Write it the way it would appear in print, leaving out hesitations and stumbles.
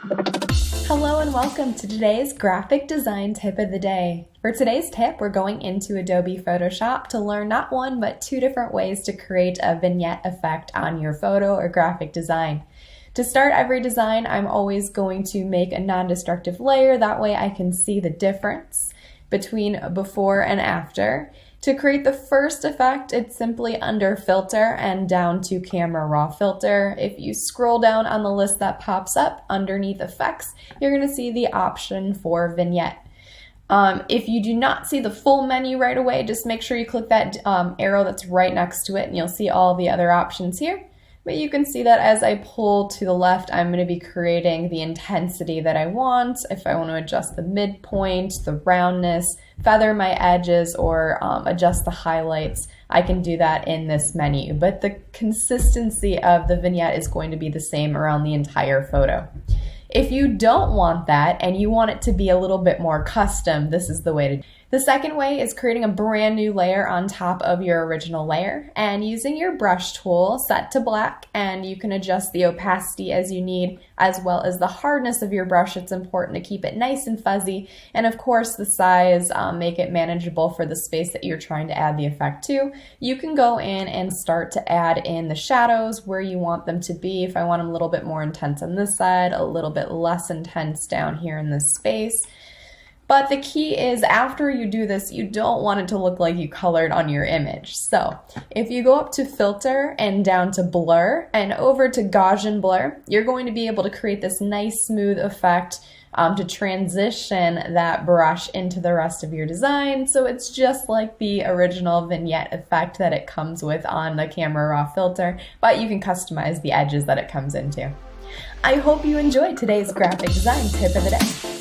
Hello and welcome to today's graphic design tip of the day. For today's tip, we're going into Adobe Photoshop to learn not one but two different ways to create a vignette effect on your photo or graphic design. To start every design, I'm always going to make a non-destructive layer. That way I can see the difference between before and after. To create the first effect, it's simply under Filter and down to Camera Raw Filter. If you scroll down on the list that pops up underneath Effects, you're going to see the option for Vignette. If you do not see the full menu right away, just make sure you click that arrow that's right next to it and you'll see all the other options here. But you can see that as I pull to the left, I'm going to be creating the intensity that I want. If I want to adjust the midpoint, the roundness, feather my edges, or adjust the highlights, I can do that in this menu. But the consistency of the vignette is going to be the same around the entire photo. If you don't want that and you want it to be a little bit more custom, this is the way to do it. The second way is creating a brand new layer on top of your original layer and using your brush tool set to black, and you can adjust the opacity as you need as well as the hardness of your brush. It's important to keep it nice and fuzzy, and of course the size, make it manageable for the space that you're trying to add the effect to. You can go in and start to add in the shadows where you want them to be. If I want them a little bit more intense on this side, a little bit less intense down here in this space. But the key is after you do this, you don't want it to look like you colored on your image. So if you go up to Filter and down to Blur and over to Gaussian Blur, you're going to be able to create this nice smooth effect to transition that brush into the rest of your design. So it's just like the original vignette effect that it comes with on the Camera Raw filter, but you can customize the edges that it comes into. I hope you enjoyed today's graphic design tip of the day.